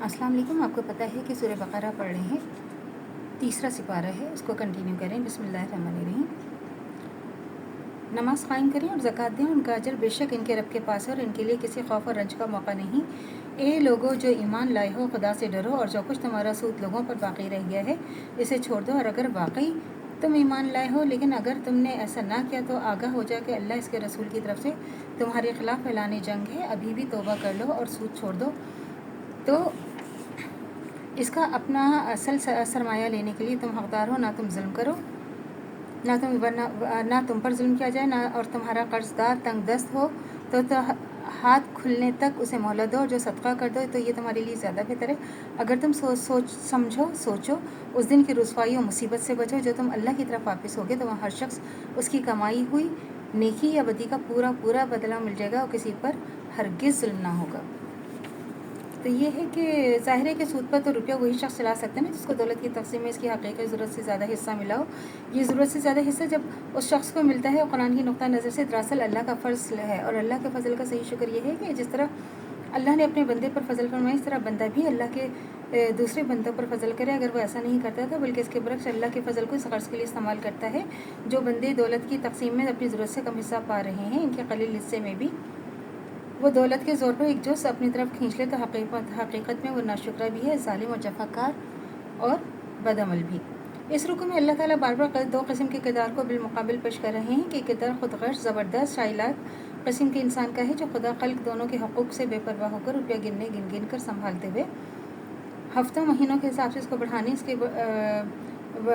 अस्सलाम वालेकुम। आपको पता है कि सूरह बकरा पढ़ रहे हैं, तीसरा सिपारा है, उसको कंटिन्यू करें। बिस्मिल्लाहिर्रहमानिर्रहीम। नमाज कायम करें और ज़कात दें, उनका अजर बेशक इनके रब के पास है और इनके लिए किसी खौफ और रंज का मौका नहीं। ए लोगो जो ईमान लाए हो, खुदा से डरो और जो कुछ तुम्हारा सूद लोगों पर बाकी रह गया है इसे छोड़ दो। और अगर वाकई तुम ईमान लाए हो लेकिन अगर तुमने ऐसा ना किया तो आगाह हो जाए कि अल्लाह इसके रसूल की तरफ से तुम्हारे खिलाफ ऐलान जंग है। अभी भी तौबा कर लो और सूद छोड़ दो। तो इसका अपना असल सरमाया लेने के लिए तुम हकदार हो, ना तुम जुल्म करो, ना तुम पर जुल्म किया जाए, ना और तुम्हारा कर्जदार तंग दस्त हो तो हाथ खुलने तक उसे मोहलत दो। और जो सदका कर दो तो ये तुम्हारे लिए ज़्यादा बेहतर है। अगर तुम सोचो उस दिन की रुसवाई और मुसीबत से बचो। जो तुम अल्लाह की तरफ वापस होगे तो वहाँ हर शख्स उसकी कमाई हुई नेकी या बदी का पूरा पूरा बदला मिल जाएगा और किसी पर हरगिज़ जुल्म ना होगा। तो ये है कि ज़ाहिर है कि सूद पर तो रुपया वही शख्स चला सकता है ना जिसको दौलत की तकसीम में इसकी हकीकी ज़रूरत से ज़्यादा हिस्सा मिला हो। ये ज़रूरत से ज़्यादा हिस्सा जब उस शख्स को मिलता है और कुरान की नुक्ता नज़र से दरअसल अल्लाह का फ़र्ज़ है। और अल्लाह के फ़ज़ल का सही शुक्र ये है कि जिस तरह अल्लाह ने अपने बंदे पर फजल फरमाया इस तरह बंदा भी अल्लाह के दूसरे बंदों पर फजल करे। अगर वो ऐसा नहीं करता था बल्कि इसके बरक्स अल्लाह के फ़जल को इस गर्ज़ के लिए इस्तेमाल करता है। जो बंदे दौलत की तकसीम में अपनी ज़रूरत से कम हिस्सा पा रहे हैं, इनके कलील हिस्से में भी वो दौलत के ज़ोर पर एक जुज़ अपनी तरफ खींच ले तो हकीकत में वो नाशुक्रा भी है, जालिम और जफाकार और बदअमल भी। इस रुकू में अल्लाह ताला बार बार दो किस्म के किरदार को बिलमुकाबिल पेश कर रहे हैं कि किरदार खुद गर्ज ज़बरदस्त शाइलाक किस्म के इंसान का है जो खुदा खल्क दोनों के हकूक़ से बेपरवाह होकर रुपया गिन कर संभालते हुए हफ्तों महीनों के हिसाब से इसको बढ़ाने, इसके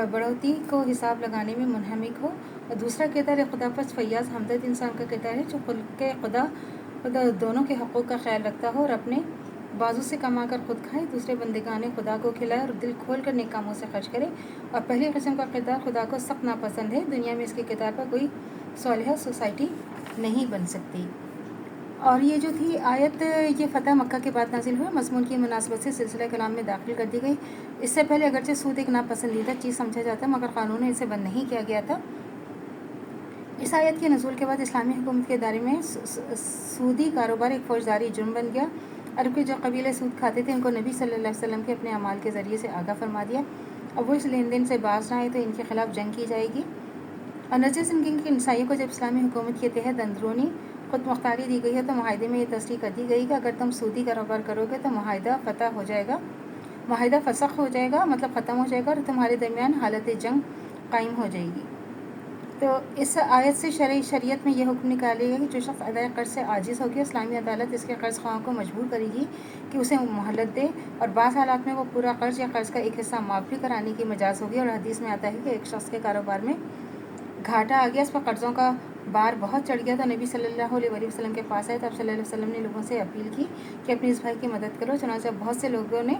बढ़ोतरी को हिसाब लगाने में मुनहमिक हो। और दूसरा किरदार खुदा पर फैयाज़ हमदर्द इंसान का किरदार है जो खुल्क खुदा दोनों के हकूक़ का ख्याल रखता हो और अपने बाजू से कमा कर खुद खाए, दूसरे बंदगाने खुदा को खिलाए और दिल खोल कर नेक कामों से खर्च करे। और पहली किस्म का किरदार खुदा को सख्त नापसंद है, दुनिया में इसके किरदार पर कोई सालिहा सोसाइटी नहीं बन सकती। और ये जो थी आयत, ये फ़तह मक्का के बाद नाजिल हुआ, मज़मून की मुनासबत से सिलसिला कलाम में दाखिल कर दी गई। इससे पहले अगरचे सूद एक नापसंदीदा चीज़ समझा जाता मगर क़ानून इसे बंद नहीं किया गया था। इस आयत के नज़ूल के बाद इस्लामी हुकूमत के दायरे में सूदी कारोबार एक फ़ौजदारी जुर्म बन गया। अरब के जो कबीले सूद खाते थे उनको नबी सल्लल्लाहु अलैहि वसल्लम के अपने अमाल के ज़रिए से आगाह फरमा दिया और वो इस लेन देन से बाज ना आए तो इनके खिलाफ जंग की जाएगी। और नजर सिंह के इंसाइयों को जब इस्लामी हुकूमत के तहत अंदरूनी खुद मुख्तारी दी गई है तो माहिदे में ये तस्दीक कर दी गई कि अगर तुम सूदी कारोबार करोगे तो माहिदा फ़तह हो जाएगा, माहिदा फसख हो जाएगा, मतलब ख़त्म हो जाएगा और तुम्हारे दरमियान हालत जंग कायम हो जाएगी। तो इस आयत से शरीयत में यह हुक्म निकालेगा कि जो शख्स अदाए कर्ज से आजिज़ होगी इस्लामी अदालत इसके कर्ज ख़्वाह को मजबूर करेगी कि उसे मोहलत दे और बाज़ हालात में वो पूरा कर्ज या कर्ज का एक हिस्सा माफ़ भी कराने की मजाज़ होगी। और हदीस में आता है कि एक शख्स के कारोबार में घाटा आ गया, इस पर कर्ज़ों का बार बहुत चढ़ गया तो नबी सल्लल्लाहु अलैहि वसल्लम के पास आए। तब सल्लल्लाहु अलैहि वसल्लम ने लोगों से अपील की कि अपने इस भाई की मदद करो। चुनांचे बहुत से लोगों ने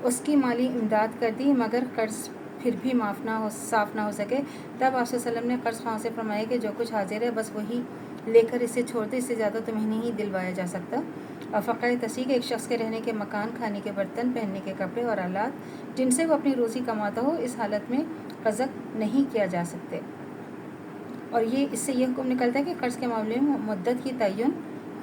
उसकी माली इमदाद कर दी मगर कर्ज फिर भी साफ़ ना हो सके। तब आप वसल्लम ने कर्ज ख़्वाह से फरमाया कि जो कुछ हाजिर है बस वही लेकर इसे छोड़ दे, इससे ज़्यादा तुम्हें नहीं दिलवाया जा सकता। और फ़क़्र तसीह एक शख्स के रहने के मकान, खाने के बर्तन, पहनने के कपड़े और आलात जिनसे वो अपनी रोज़ी कमाता हो इस हालत में क़ज़्क़ नहीं किया जा सकते। और इससे ये हुक्म निकलता है कि कर्ज़ के मामले में मुद्दत की तयन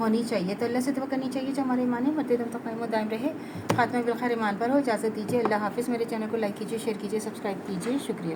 होनी चाहिए। तो अल्लाह से दुआ करनी चाहिए जो हमारे ईमान है मद्दे दम तक कायम दायम रहे, ख़ात्मा बिल खैर ईमान पर हो। इजाज़त दीजिए, अल्लाह हाफ़िज़। मेरे चैनल को लाइक कीजिए, शेयर कीजिए, सब्सक्राइब कीजिए। शुक्रिया।